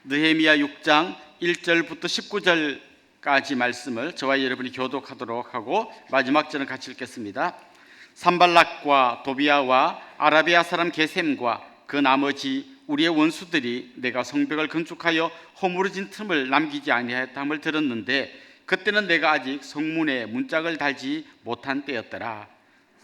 느헤미야 6장 1절부터 19절까지 말씀을 저와 여러분이 교독하도록 하고 마지막 절은 같이 읽겠습니다. 산발락과 도비아와 아라비아 사람 게셈과 그 나머지 우리의 원수들이 내가 성벽을 건축하여 허물어진 틈을 남기지 아니하였다함을 들었는데 그때는 내가 아직 성문에 문짝을 달지 못한 때였더라.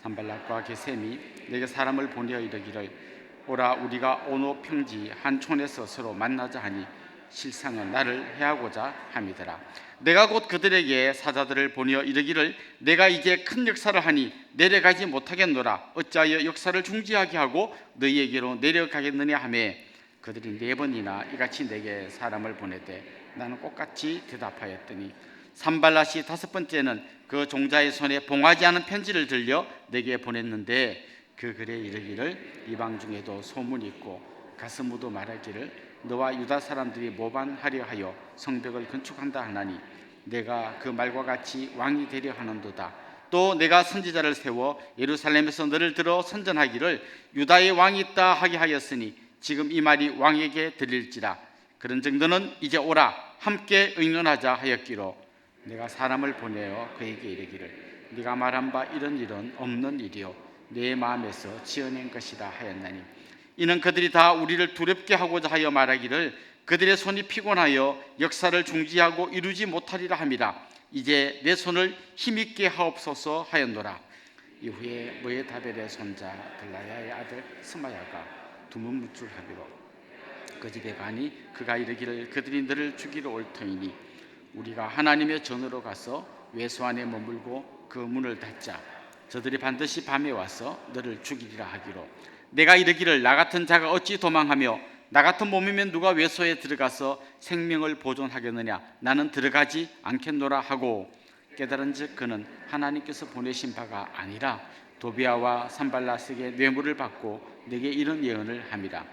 산발락과 게셈이 내게 사람을 보내어 이르기를 오라, 우리가 오노 평지 한 촌에서 서로 만나자 하니 실상은 나를 해하고자 함이더라. 내가 곧 그들에게 사자들을 보내어 이르기를 내가 이제 큰 역사를 하니 내려가지 못하겠노라. 어찌하여 역사를 중지하게 하고 너희에게로 내려가겠느냐 하매 그들이 4번이나 이같이 내게 사람을 보내되 나는 똑같이 대답하였더니 산발랏이 5번째는 그 종자의 손에 봉하지 않은 편지를 들려 내게 보냈는데 그 글에 이르기를 이방 중에도 소문이 있고 가스무도 말하기를 너와 유다 사람들이 모반하려 하여 성벽을 건축한다 하나니 내가 그 말과 같이 왕이 되려 하는도다. 또 내가 선지자를 세워 예루살렘에서 너를 들어 선전하기를 유다의 왕이 있다 하게 하였으니 지금 이 말이 왕에게 들릴지라. 그런 정도는 이제 오라, 함께 의논하자 하였기로 내가 사람을 보내어 그에게 이르기를 네가 말한 바 이런 일은 없는 일이요 내 마음에서 지어낸 것이다 하였나니 이는 그들이 다 우리를 두렵게 하고자 하여 말하기를 그들의 손이 피곤하여 역사를 중지하고 이루지 못하리라 함이라. 이제 내 손을 힘있게 하옵소서 하였노라. 이후에 모에다벨의 손자 들라야의 아들 스마야가 두문무줄 하기로 그 집에 가니 그가 이르기를 그들이 너를 죽이러 올 터이니 우리가 하나님의 전으로 가서 외소 안에 머물고 그 문을 닫자. 저들이 반드시 밤에 와서 너를 죽이리라 하기로 내가 이르기를 나 같은 자가 어찌 도망하며 나 같은 몸이면 누가 외소에 들어가서 생명을 보존하겠느냐. 나는 들어가지 않겠노라 하고 깨달은즉 그는 하나님께서 보내신 바가 아니라 도비아와 산발랏에게 뇌물을 받고 내게 이런 예언을 함이라.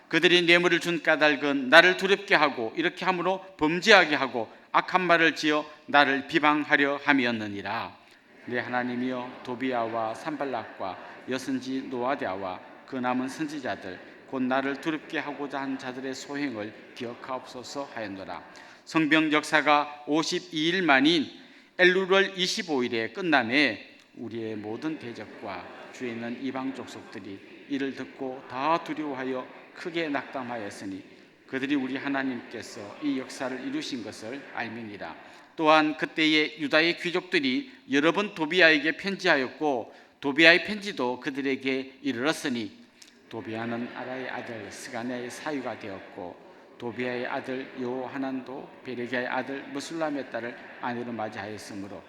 그들이 뇌물을 준 까닭은 나를 두렵게 하고 이렇게 함으로 범죄하게 하고 악한 말을 지어 나를 비방하려 함이었느니라. 내 하나님이여 도비아와 산발락과 여선지 노아디아와 그 남은 선지자들 곧 나를 두렵게 하고자 한 자들의 소행을 기억하옵소서 하였노라. 성벽 역사가 52일 만인 엘룰월 25일에 끝남에 우리의 모든 대적과 주에 있는 이방 족속들이 이를 듣고 다 두려워하여 크게 낙담하였으니 그들이 우리 하나님께서 이 역사를 이루신 것을 알미니라. 또한 그때에 유다의 귀족들이 여러 번 도비아에게 편지하였고 도비아의 편지도 그들에게 이르렀으니 도비아는 아라의 아들 스가냐의 사위가 되었고 도비아의 아들 여호하난도 베레기야의 아들 무술람의 딸을 아내로 맞이하였으므로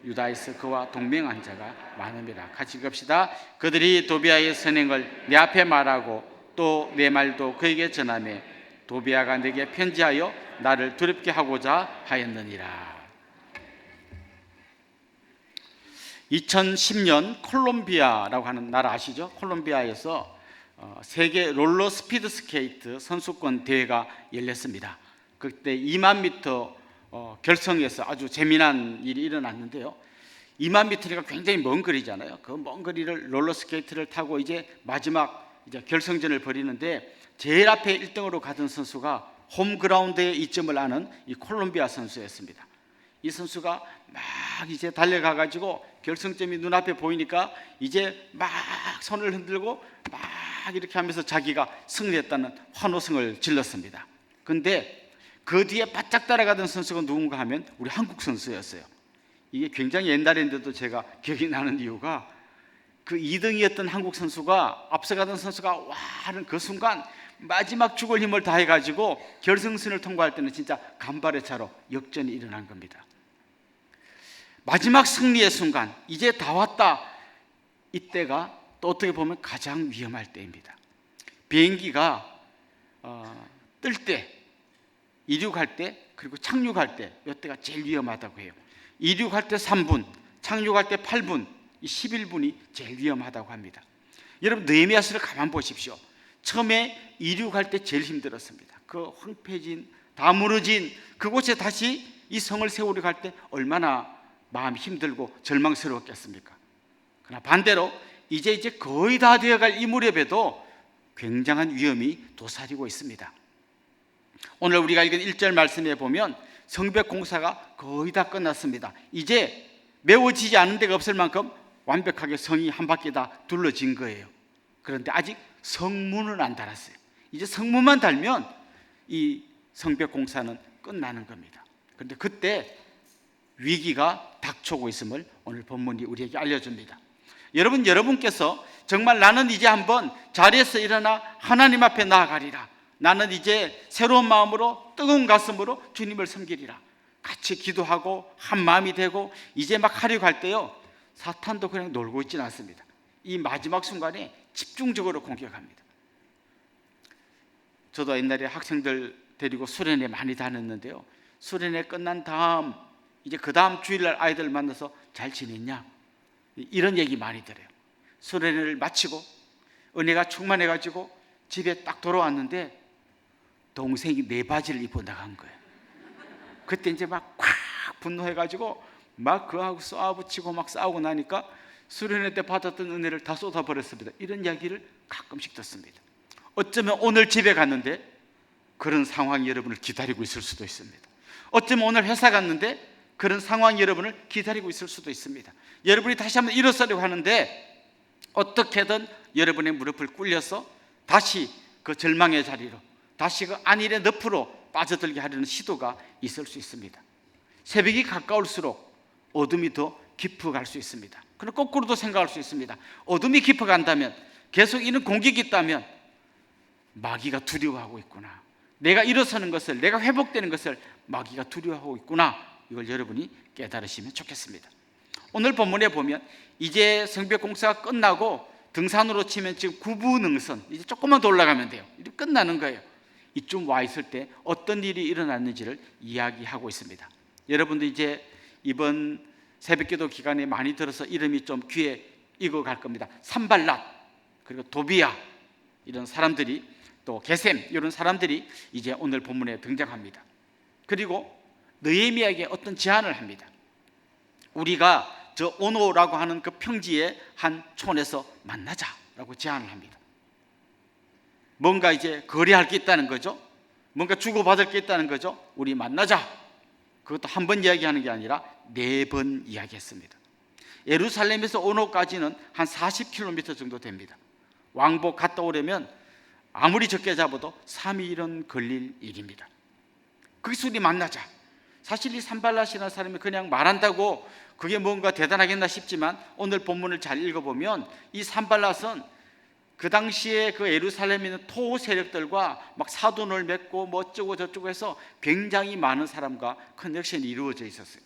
유다에서 그와 동맹한 자가 많음이라. 같이 읽읍시다. 그들이 도비아의 선행을 내 앞에 말하고 또 내 말도 그에게 전하며 도비아가 내게 편지하여 나를 두렵게 하고자 하였느니라. 2010년 콜롬비아라고 하는 나라 아시죠? 콜롬비아에서 세계 롤러 스피드 스케이트 선수권 대회가 열렸습니다. 그때 2만 미터 결성에서 아주 재미난 일이 일어났는데요. 2만 미터가 굉장히 먼 거리잖아요. 그 먼 거리를 롤러 스케이트를 타고 이제 마지막 결성전을 벌이는데 제일 앞에 1등으로 가던 선수가 홈그라운드의 이점을 아는 이 콜롬비아 선수였습니다. 이 선수가 막 이제 달려가 가지고 결승점이 눈앞에 보이니까 이제 막 손을 흔들고 막 이렇게 하면서 자기가 승리했다는 환호성을 질렀습니다. 그런데 그 뒤에 바짝 따라가던 선수가 누군가 하면 우리 한국 선수였어요. 이게 굉장히 옛날인데도 제가 기억이 나는 이유가 그 2등이었던 한국 선수가 앞서가던 선수가 와 하는 그 순간 마지막 죽을 힘을 다해가지고 결승선을 통과할 때는 진짜 간발의 차로 역전이 일어난 겁니다. 마지막 승리의 순간 이제 다 왔다. 이때가 또 어떻게 보면 가장 위험할 때입니다. 비행기가 뜰 때, 이륙할 때 그리고 착륙할 때 이때가 제일 위험하다고 해요. 이륙할 때 3분, 착륙할 때 8분, 이 11분이 제일 위험하다고 합니다. 여러분 느헤미야서를 가만 보십시오. 처음에 이륙할 때 제일 힘들었습니다. 그 황폐진, 다 무너진 그곳에 다시 이 성을 세우려 갈 때 얼마나 마음이 힘들고 절망스러웠겠습니까? 그러나 반대로 이제 거의 다 되어갈 이 무렵에도 굉장한 위험이 도사리고 있습니다. 오늘 우리가 읽은 1절 말씀에 보면 성벽 공사가 거의 다 끝났습니다. 이제 메워지지 않은 데가 없을 만큼 완벽하게 성이 한 바퀴 다 둘러진 거예요. 그런데 아직 성문은 안 달았어요. 이제 성문만 달면 이 성벽 공사는 끝나는 겁니다. 그런데 그때 위기가 닥쳐오고 있음을 오늘 본문이 우리에게 알려줍니다. 여러분께서 정말 나는 이제 한번 자리에서 일어나 하나님 앞에 나아가리라, 나는 이제 새로운 마음으로 뜨거운 가슴으로 주님을 섬기리라, 같이 기도하고 한 마음이 되고 이제 막 하려고 할 때요, 사탄도 그냥 놀고 있지는 않습니다. 이 마지막 순간에 집중적으로 공격합니다. 저도 옛날에 학생들 데리고 수련회 많이 다녔는데요, 수련회 끝난 다음 이제 그 다음 주일날 아이들 만나서 잘 지냈냐 이런 얘기 많이 들어요. 수련회를 마치고 은혜가 충만해가지고 집에 딱 돌아왔는데 동생이 내 바지를 입고 나간 거예요. 그때 이제 막 콱 분노해가지고 막 그하고 쏘아붙이고 막 싸우고 나니까 수련회 때 받았던 은혜를 다 쏟아버렸습니다. 이런 이야기를 가끔씩 듣습니다. 어쩌면 오늘 집에 갔는데 그런 상황이 여러분을 기다리고 있을 수도 있습니다. 어쩌면 오늘 회사 갔는데 그런 상황이 여러분을 기다리고 있을 수도 있습니다. 여러분이 다시 한번 일어서려고 하는데 어떻게든 여러분의 무릎을 꿇려서 다시 그 절망의 자리로, 다시 그 안일의 늪으로 빠져들게 하려는 시도가 있을 수 있습니다. 새벽이 가까울수록 어둠이 더 깊어갈 수 있습니다. 그럼 거꾸로도 생각할 수 있습니다. 어둠이 깊어간다면, 계속 이런 공격이 있다면 마귀가 두려워하고 있구나, 내가 일어서는 것을, 내가 회복되는 것을 마귀가 두려워하고 있구나, 이걸 여러분이 깨달으시면 좋겠습니다. 오늘 본문에 보면 이제 성벽 공사가 끝나고 등산으로 치면 지금 구부능선, 이제 조금만 더 올라가면 돼요. 이렇게 끝나는 거예요. 이쯤 와 있을 때 어떤 일이 일어났는지를 이야기하고 있습니다. 여러분도 이제 이번 새벽기도 기간에 많이 들어서 이름이 좀 귀에 익어갈 겁니다. 산발랏, 그리고 도비야, 이런 사람들이, 또 게셈, 이런 사람들이 이제 오늘 본문에 등장합니다. 그리고 느헤미야에게 어떤 제안을 합니다. 우리가 저 오노라고 하는 그 평지의 한 촌에서 만나자라고 제안을 합니다. 뭔가 이제 거래할 게 있다는 거죠. 뭔가 주고받을 게 있다는 거죠. 우리 만나자. 그것도 한 번 이야기하는 게 아니라 4번 이야기했습니다. 예루살렘에서 오노까지는 한 40km 정도 됩니다. 왕복 갔다 오려면 아무리 적게 잡아도 3일은 걸릴 일입니다. 거기서 우리 만나자. 사실 이 산발랏이라는 사람이 그냥 말한다고 그게 뭔가 대단하겠나 싶지만 오늘 본문을 잘 읽어보면 이 산발랏은 그 당시에 그 예루살렘에 있는 토 세력들과 막 사돈을 맺고 뭐 어쩌고 저쩌고 해서 굉장히 많은 사람과 커넥션이 이루어져 있었어요.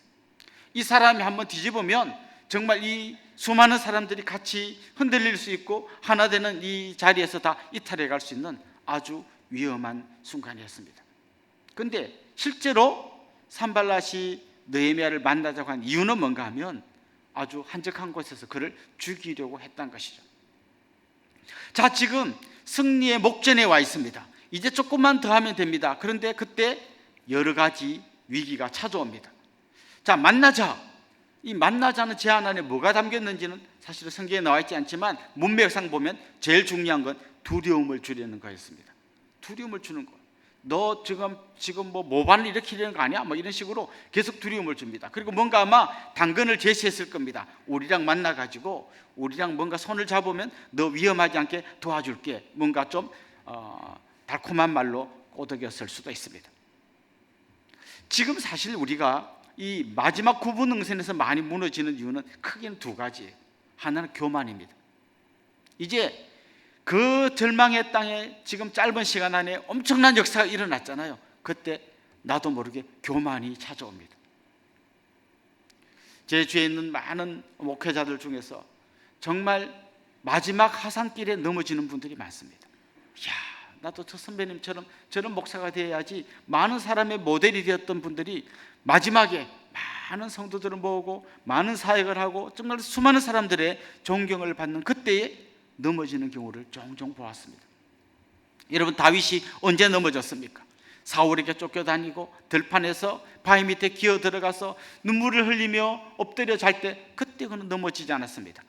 이 사람이 한번 뒤집으면 정말 이 수많은 사람들이 같이 흔들릴 수 있고 하나 되는 이 자리에서 다 이탈해 갈 수 있는 아주 위험한 순간이었습니다. 그런데 실제로 산발랏이 느헤미야를 만나자고 한 이유는 뭔가 하면 아주 한적한 곳에서 그를 죽이려고 했던 것이죠. 자, 지금 승리의 목전에 와 있습니다. 이제 조금만 더 하면 됩니다. 그런데 그때 여러 가지 위기가 찾아옵니다. 자, 만나자. 이 만나자는 제안 안에 뭐가 담겼는지는 사실은 성경에 나와 있지 않지만 문맥상 보면 제일 중요한 건 두려움을 주려는 거였습니다. 두려움을 주는 거. 너 지금 뭐 모반을 일으키려는 거 아니야? 뭐 이런 식으로 계속 두려움을 줍니다. 그리고 뭔가 아마 당근을 제시했을 겁니다. 우리랑 만나가지고 우리랑 뭔가 손을 잡으면 너 위험하지 않게 도와줄게. 뭔가 좀 달콤한 말로 꼬드겼을 수도 있습니다. 지금 사실 우리가 이 마지막 구분응선에서 많이 무너지는 이유는 크게는 2가지예요. 하나는 교만입니다. 이제 그 절망의 땅에 지금 짧은 시간 안에 엄청난 역사가 일어났잖아요. 그때 나도 모르게 교만이 찾아옵니다. 제 주위에 있는 많은 목회자들 중에서 정말 마지막 하산길에 넘어지는 분들이 많습니다. 이야, 나도 저 선배님처럼 저런 목사가 되어야지. 많은 사람의 모델이 되었던 분들이 마지막에 많은 성도들을 모으고 많은 사역을 하고 정말 수많은 사람들의 존경을 받는 그때에 넘어지는 경우를 종종 보았습니다. 여러분, 다윗이 언제 넘어졌습니까? 사울에게 쫓겨다니고 들판에서 바위 밑에 기어 들어가서 눈물을 흘리며 엎드려 잘 때 그때 그는 넘어지지 않았습니다.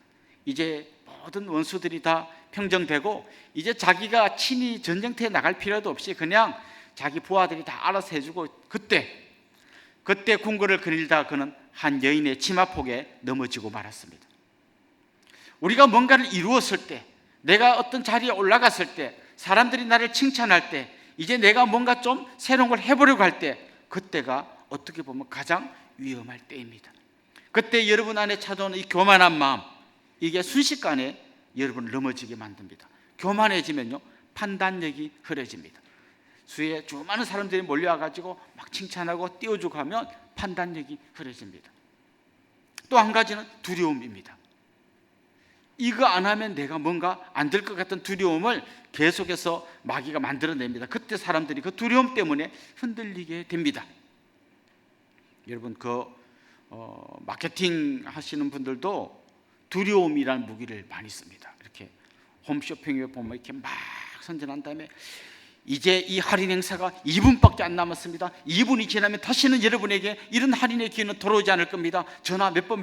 이제 모든 원수들이 다 평정되고 이제 자기가 친히 전쟁터에 나갈 필요도 없이 그냥 자기 부하들이 다 알아서 해주고, 그때 궁궐을 거닐다 그는 한 여인의 치마폭에 넘어지고 말았습니다. 우리가 뭔가를 이루었을 때, 내가 어떤 자리에 올라갔을 때, 사람들이 나를 칭찬할 때, 이제 내가 뭔가 좀 새로운 걸 해보려고 할 때, 그때가 어떻게 보면 가장 위험할 때입니다. 그때 여러분 안에 찾아오는 이 교만한 마음, 이게 순식간에 여러분을 넘어지게 만듭니다. 교만해지면요, 판단력이 흐려집니다. 주위에 수많은 사람들이 몰려와가지고 막 칭찬하고 띄워주고 하면 판단력이 흐려집니다. 또 한 가지는 두려움입니다. 이거 안 하면 내가 뭔가 안 될 것 같은 두려움을 계속해서 마귀가 만들어냅니다. 그때 사람들이 그 두려움 때문에 흔들리게 됩니다. 여러분, 마케팅 하시는 분들도 두려움이라는 무기를 많이 씁니다. 이렇게 홈쇼핑에 보면 이렇게 막 선전한 다음에 이제 이 할인 행사가 2분밖에 안 남았습니다. 2분이 지나면 다시는 여러분에게 이런 할인의 기회는 돌아오지 않을 겁니다. 전화 몇 번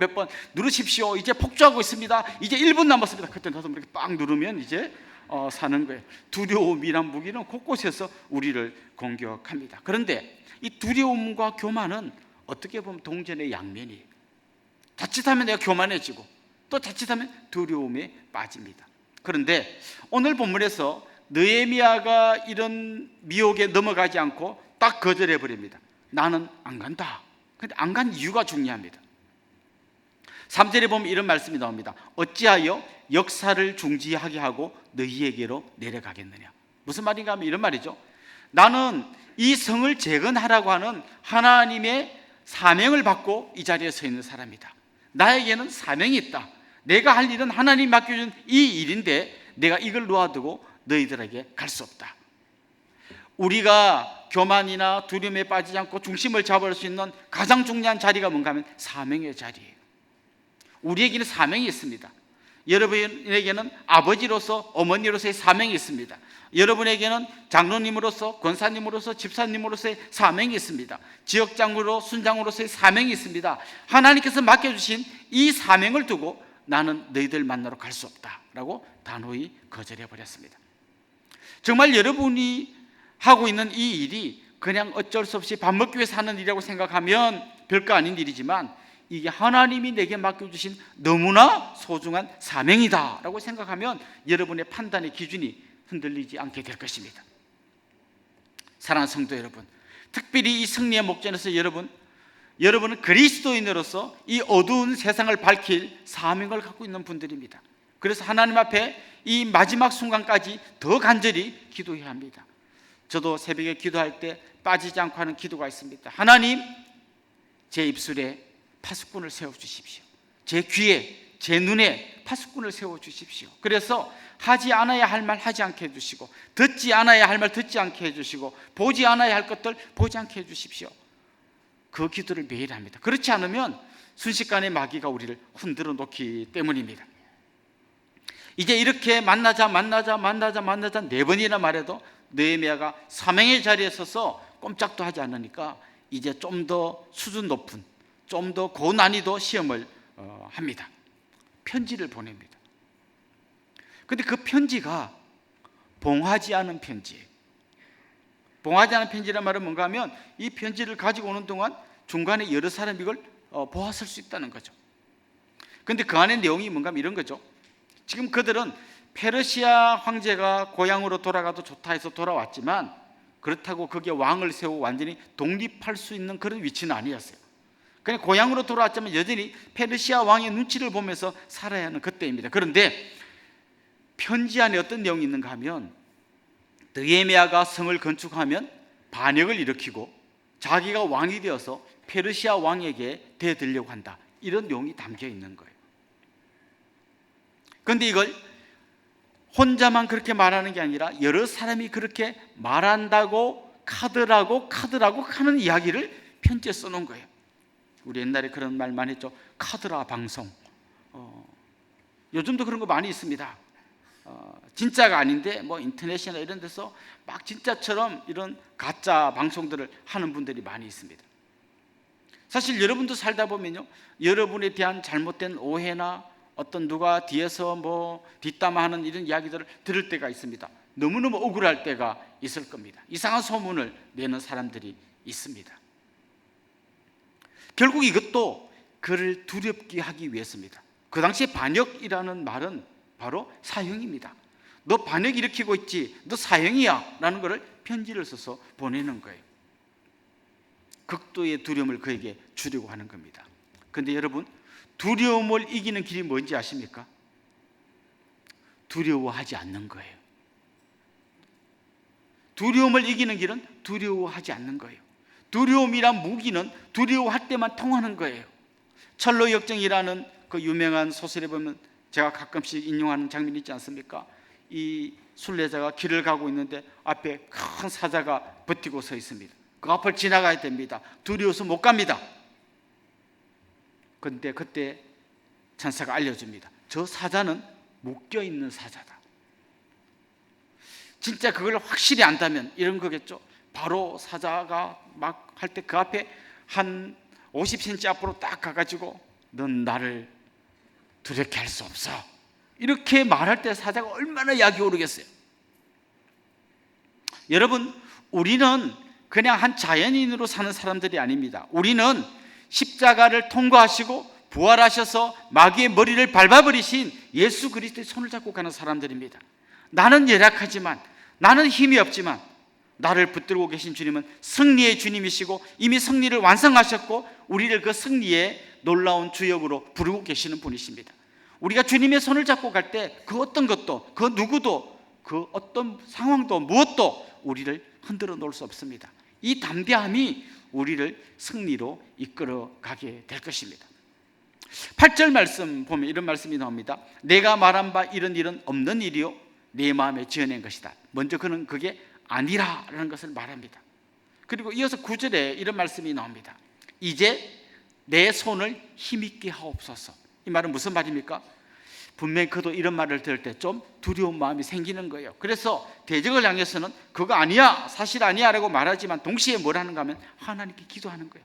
누르십시오. 이제 폭주하고 있습니다. 이제 1분 남았습니다. 그때 나서 이렇게 빡 누르면 이제 사는 거예요. 두려움이란 무기는 곳곳에서 우리를 공격합니다. 그런데 이 두려움과 교만은 어떻게 보면 동전의 양면이에요. 자칫하면 내가 교만해지고 또 자칫하면 두려움에 빠집니다. 그런데 오늘 본문에서 느헤미야가 이런 미혹에 넘어가지 않고 딱 거절해 버립니다. 나는 안 간다. 근데 안 간 이유가 중요합니다. 3절에 보면 이런 말씀이 나옵니다. 어찌하여 역사를 중지하게 하고 너희에게로 내려가겠느냐. 무슨 말인가 하면 이런 말이죠. 나는 이 성을 재건하라고 하는 하나님의 사명을 받고 이 자리에 서 있는 사람이다. 나에게는 사명이 있다. 내가 할 일은 하나님이 맡겨준 이 일인데 내가 이걸 놓아두고 너희들에게 갈 수 없다. 우리가 교만이나 두려움에 빠지지 않고 중심을 잡을 수 있는 가장 중요한 자리가 뭔가 하면 사명의 자리예요. 우리에게는 사명이 있습니다. 여러분에게는 아버지로서 어머니로서의 사명이 있습니다. 여러분에게는 장로님으로서 권사님으로서 집사님으로서의 사명이 있습니다. 지역장으로 순장으로서의 사명이 있습니다. 하나님께서 맡겨주신 이 사명을 두고 나는 너희들 만나러 갈 수 없다 라고 단호히 거절해버렸습니다. 정말 여러분이 하고 있는 이 일이 그냥 어쩔 수 없이 밥 먹기 위해서 하는 일이라고 생각하면 별거 아닌 일이지만 이게 하나님이 내게 맡겨주신 너무나 소중한 사명이다 라고 생각하면 여러분의 판단의 기준이 흔들리지 않게 될 것입니다. 사랑하는 성도 여러분, 특별히 이 승리의 목전에서 여러분은 그리스도인으로서 이 어두운 세상을 밝힐 사명을 갖고 있는 분들입니다. 그래서 하나님 앞에 이 마지막 순간까지 더 간절히 기도해야 합니다. 저도 새벽에 기도할 때 빠지지 않고 하는 기도가 있습니다. 하나님, 제 입술에 파수꾼을 세워주십시오. 제 귀에, 제 눈에 파수꾼을 세워주십시오. 그래서 하지 않아야 할 말 하지 않게 해주시고, 듣지 않아야 할 말 듣지 않게 해주시고, 보지 않아야 할 것들 보지 않게 해주십시오. 그 기도를 매일 합니다. 그렇지 않으면 순식간에 마귀가 우리를 흔들어 놓기 때문입니다. 이제 이렇게 만나자 4번이나 말해도 느헤미야가 사명의 자리에 서서 꼼짝도 하지 않으니까 이제 좀 더 수준 높은, 좀 더 고난이도 시험을 합니다. 편지를 보냅니다. 근데 그 편지가 봉하지 않은 편지예요. 봉하지 않은 편지란 말은 뭔가 하면 이 편지를 가지고 오는 동안 중간에 여러 사람이 이걸 보았을 수 있다는 거죠. 근데 그 안에 내용이 뭔가 하면 이런 거죠. 지금 그들은 페르시아 황제가 고향으로 돌아가도 좋다 해서 돌아왔지만 그렇다고 거기에 왕을 세우고 완전히 독립할 수 있는 그런 위치는 아니었어요. 그냥 고향으로 돌아왔지만 여전히 페르시아 왕의 눈치를 보면서 살아야 하는 그때입니다. 그런데 편지 안에 어떤 내용이 있는가 하면 느헤미야가 성을 건축하면 반역을 일으키고 자기가 왕이 되어서 페르시아 왕에게 대들려고 한다, 이런 내용이 담겨 있는 거예요. 그런데 이걸 혼자만 그렇게 말하는 게 아니라 여러 사람이 그렇게 말한다고 카드라고 하는 이야기를 편지에 써놓은 거예요. 우리 옛날에 그런 말 많이 했죠. 카드라 방송. 요즘도 그런 거 많이 있습니다. 진짜가 아닌데 뭐 인터넷이나 이런 데서 막 진짜처럼 이런 가짜 방송들을 하는 분들이 많이 있습니다. 사실 여러분도 살다 보면요, 여러분에 대한 잘못된 오해나 어떤 누가 뒤에서 뭐 뒷담화하는 이런 이야기들을 들을 때가 있습니다. 너무너무 억울할 때가 있을 겁니다. 이상한 소문을 내는 사람들이 있습니다. 결국 이것도 그를 두렵게 하기 위해서입니다. 그 당시에 반역이라는 말은 바로 사형입니다. 너 반역 일으키고 있지, 너 사형이야 라는 것을 편지를 써서 보내는 거예요. 극도의 두려움을 그에게 주려고 하는 겁니다. 그런데 여러분, 두려움을 이기는 길이 뭔지 아십니까? 두려워하지 않는 거예요. 두려움을 이기는 길은 두려워하지 않는 거예요. 두려움이란 무기는 두려워할 때만 통하는 거예요. 철로 역정이라는 그 유명한 소설에 보면 제가 가끔씩 인용하는 장면이 있지 않습니까? 이 순례자가 길을 가고 있는데 앞에 큰 사자가 버티고 서 있습니다. 그 앞을 지나가야 됩니다. 두려워서 못 갑니다. 그런데 그때 천사가 알려줍니다. 저 사자는 묶여있는 사자다. 진짜 그걸 확실히 안다면 이런 거겠죠. 바로 사자가 막 할 때 그 앞에 한 50cm 앞으로 딱 가가지고 넌 나를 두렵게 할 수 없어, 이렇게 말할 때 사자가 얼마나 약이 오르겠어요. 여러분, 우리는 그냥 한 자연인으로 사는 사람들이 아닙니다. 우리는 십자가를 통과하시고 부활하셔서 마귀의 머리를 밟아버리신 예수 그리스도의 손을 잡고 가는 사람들입니다. 나는 열악하지만, 나는 힘이 없지만 나를 붙들고 계신 주님은 승리의 주님이시고 이미 승리를 완성하셨고 우리를 그 승리의 놀라운 주역으로 부르고 계시는 분이십니다. 우리가 주님의 손을 잡고 갈 때 그 어떤 것도, 그 누구도, 그 어떤 상황도, 무엇도 우리를 흔들어 놓을 수 없습니다. 이 담대함이 우리를 승리로 이끌어 가게 될 것입니다. 8절 말씀 보면 이런 말씀이 나옵니다. 내가 말한 바 이런 일은 없는 일이요 내 마음에 지어낸 것이다. 먼저 그는 그게 아니라라는 것을 말합니다. 그리고 이어서 9절에 이런 말씀이 나옵니다. 이제 내 손을 힘있게 하옵소서. 이 말은 무슨 말입니까? 분명히 그도 이런 말을 들을 때 좀 두려운 마음이 생기는 거예요. 그래서 대적을 향해서는 그거 아니야, 사실 아니야 라고 말하지만 동시에 뭘 하는가 하면 하나님께 기도하는 거예요.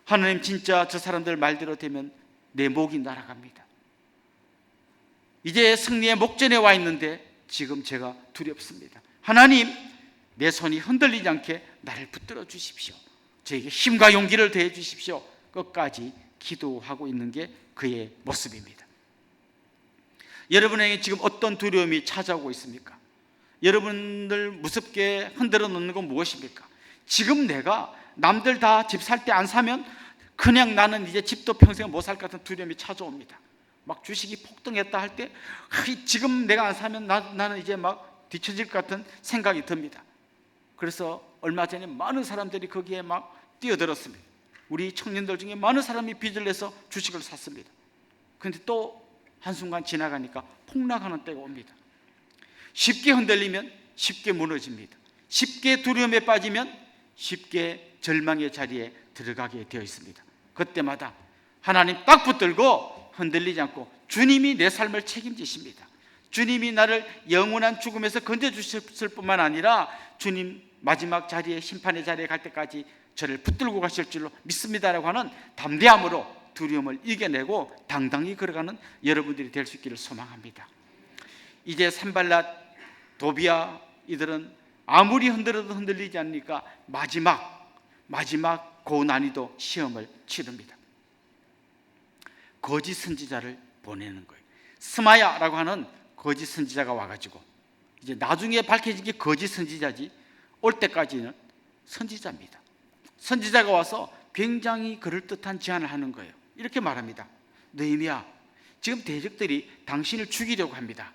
하나님, 진짜 저 사람들 말대로 되면 내 목이 날아갑니다. 이제 승리의 목전에 와 있는데 지금 제가 두렵습니다. 하나님, 내 손이 흔들리지 않게 나를 붙들어 주십시오. 저에게 힘과 용기를 더해 주십시오. 끝까지 기도하고 있는 게 그의 모습입니다. 여러분에게 지금 어떤 두려움이 찾아오고 있습니까? 여러분들 무섭게 흔들어 놓는 건 무엇입니까? 지금 내가 남들 다 집 살 때 안 사면 그냥 나는 이제 집도 평생 못 살 것 같은 두려움이 찾아옵니다. 막 주식이 폭등했다 할 때 지금 내가 안 사면 나는 이제 막 뒤처질 것 같은 생각이 듭니다. 그래서 얼마 전에 많은 사람들이 거기에 막 뛰어들었습니다. 우리 청년들 중에 많은 사람이 빚을 내서 주식을 샀습니다. 그런데 또 한순간 지나가니까 폭락하는 때가 옵니다. 쉽게 흔들리면 쉽게 무너집니다. 쉽게 두려움에 빠지면 쉽게 절망의 자리에 들어가게 되어 있습니다. 그때마다 하나님 딱 붙들고 흔들리지 않고 주님이 내 삶을 책임지십니다. 주님이 나를 영원한 죽음에서 건져주셨을 뿐만 아니라 주님 마지막 자리에, 심판의 자리에 갈 때까지 저를 붙들고 가실 줄로 믿습니다라고 하는 담대함으로 두려움을 이겨내고 당당히 걸어가는 여러분들이 될 수 있기를 소망합니다. 이제 산발랏, 도비아 이들은 아무리 흔들어도 흔들리지 않으니까 마지막 고난이도 시험을 치릅니다. 거짓 선지자를 보내는 거예요. 스마야라고 하는 거짓 선지자가 와가지고, 이제 나중에 밝혀진 게 거짓 선지자지 올 때까지는 선지자입니다. 선지자가 와서 굉장히 그럴듯한 제안을 하는 거예요. 이렇게 말합니다. 느헤미야, 지금 대적들이 당신을 죽이려고 합니다.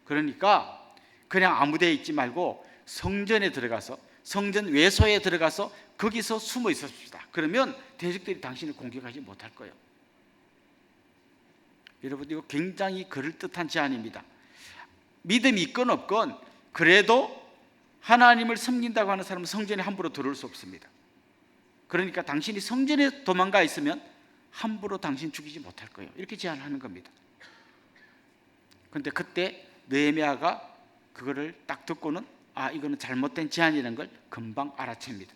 그러니까 그냥 아무 데 있지 말고 성전에 들어가서, 성전 외소에 들어가서 거기서 숨어 있읍시다. 그러면 대적들이 당신을 공격하지 못할 거예요. 여러분, 이거 굉장히 그럴듯한 제안입니다. 믿음이 있건 없건 그래도 하나님을 섬긴다고 하는 사람은 성전에 함부로 들어올 수 없습니다. 그러니까 당신이 성전에 도망가 있으면 함부로 당신 죽이지 못할 거예요. 이렇게 제안을 하는 겁니다. 그런데 그때 느헤미야가 그거를 딱 듣고는 이거는 잘못된 제안이라는 걸 금방 알아챕니다.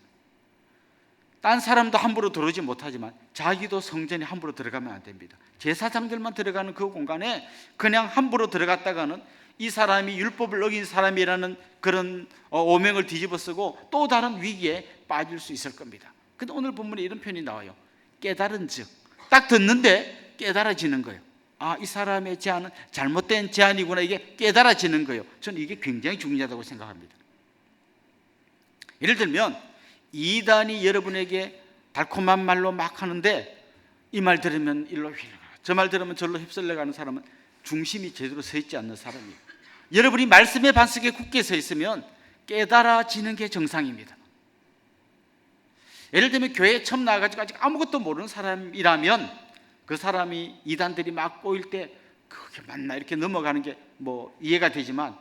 딴 사람도 함부로 들어오지 못하지만 자기도 성전에 함부로 들어가면 안 됩니다. 제사장들만 들어가는 그 공간에 그냥 함부로 들어갔다가는 이 사람이 율법을 어긴 사람이라는 그런 오명을 뒤집어 쓰고 또 다른 위기에 빠질 수 있을 겁니다. 근데 오늘 본문에 이런 표현이 나와요. 깨달은 즉, 딱 듣는데 깨달아지는 거예요. 아, 이 사람의 제안은 잘못된 제안이구나, 이게 깨달아지는 거예요. 저는 이게 굉장히 중요하다고 생각합니다. 예를 들면 이단이 여러분에게 달콤한 말로 막 하는데 이 말 들으면 일로 휘가, 저 말 들으면 절로 휩쓸려가는 사람은 중심이 제대로 서 있지 않는 사람이에요. 여러분이 말씀의 반석에 굳게 서 있으면 깨달아지는 게 정상입니다. 예를 들면 교회에 처음 나와가지고 아직 아무것도 모르는 사람이라면 그 사람이 이단들이 막 꼬일 때 그게 맞나 이렇게 넘어가는 게 뭐 이해가 되지만,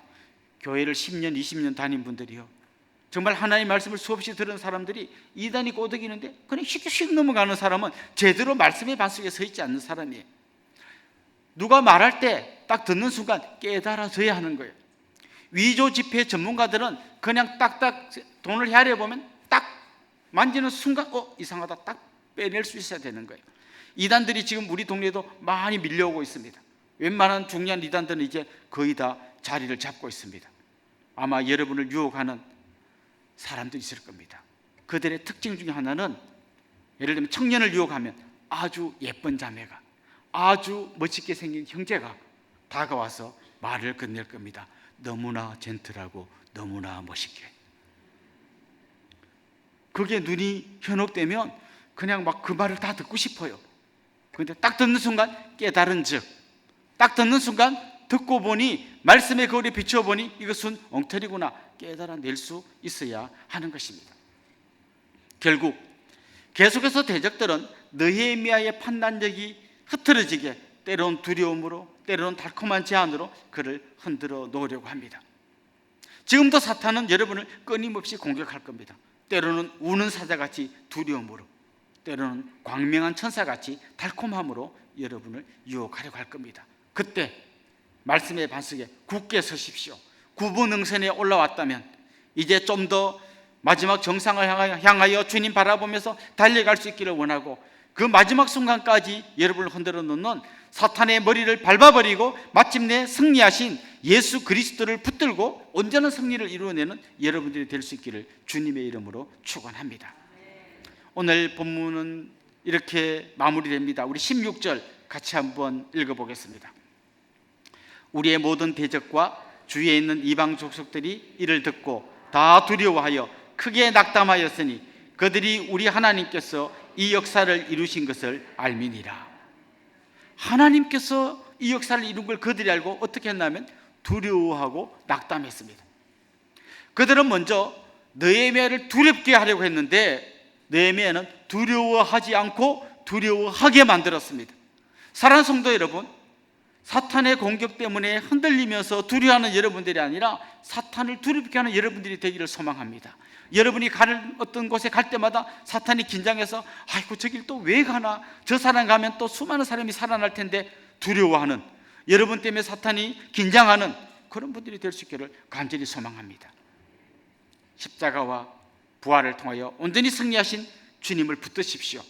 교회를 10년 20년 다닌 분들이요, 정말 하나님의 말씀을 수없이 들은 사람들이 이단이 꼬드기는데 그냥 쉽게 휙 넘어가는 사람은 제대로 말씀의 반석에 서 있지 않는 사람이에요. 누가 말할 때 딱 듣는 순간 깨달아져야 하는 거예요. 위조 지폐 전문가들은 그냥 딱딱 돈을 헤아려 보면 딱 만지는 순간 이상하다, 딱 빼낼 수 있어야 되는 거예요. 이단들이 지금 우리 동네에도 많이 밀려오고 있습니다. 웬만한 중요한 이단들은 이제 거의 다 자리를 잡고 있습니다. 아마 여러분을 유혹하는 사람도 있을 겁니다. 그들의 특징 중에 하나는, 예를 들면 청년을 유혹하면 아주 예쁜 자매가, 아주 멋있게 생긴 형제가 다가와서 말을 건넬 겁니다. 너무나 젠틀하고 너무나 멋있게. 그게 눈이 현혹되면 그냥 막 그 말을 다 듣고 싶어요. 그런데 딱 듣는 순간 깨달은 즉, 딱 듣는 순간 듣고 보니 말씀의 거울에 비춰보니 이것은 엉터리구나 깨달아낼 수 있어야 하는 것입니다. 결국 계속해서 대적들은 느헤미야의 판단력이 흐트러지게 때로는 두려움으로, 때로는 달콤한 제안으로 그를 흔들어 놓으려고 합니다. 지금도 사탄은 여러분을 끊임없이 공격할 겁니다. 때로는 우는 사자같이 두려움으로, 때로는 광명한 천사같이 달콤함으로 여러분을 유혹하려고 할 겁니다. 그때 말씀의 반석에 굳게 서십시오. 구분응선에 올라왔다면 이제 좀 더 마지막 정상을 향하여 주님 바라보면서 달려갈 수 있기를 원하고, 그 마지막 순간까지 여러분을 흔들어 놓는 사탄의 머리를 밟아버리고 마침내 승리하신 예수 그리스도를 붙들고 온전한 승리를 이루어내는 여러분들이 될 수 있기를 주님의 이름으로 축원합니다. 오늘 본문은 이렇게 마무리됩니다. 우리 16절 같이 한번 읽어보겠습니다. 우리의 모든 대적과 주위에 있는 이방 족속들이 이를 듣고 다 두려워하여 크게 낙담하였으니 그들이 우리 하나님께서 이 역사를 이루신 것을 알미니라. 하나님께서 이 역사를 이룬 걸 그들이 알고 어떻게 했냐면 두려워하고 낙담했습니다. 그들은 먼저 느헤미야를 두렵게 하려고 했는데 느헤미야는 두려워하지 않고 두려워하게 만들었습니다. 사랑하는 성도 여러분, 사탄의 공격 때문에 흔들리면서 두려워하는 여러분들이 아니라 사탄을 두렵게 하는 여러분들이 되기를 소망합니다. 여러분이 가는 어떤 곳에 갈 때마다 사탄이 긴장해서 아이고 저 길 또 왜 가나, 저 사람 가면 또 수많은 사람이 살아날 텐데 두려워하는, 여러분 때문에 사탄이 긴장하는 그런 분들이 될 수 있기를 간절히 소망합니다. 십자가와 부활을 통하여 온전히 승리하신 주님을 붙드십시오.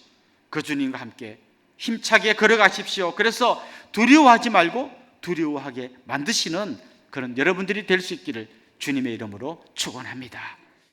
그 주님과 함께 힘차게 걸어가십시오. 그래서 두려워하지 말고 두려워하게 만드시는 그런 여러분들이 될 수 있기를 주님의 이름으로 축원합니다.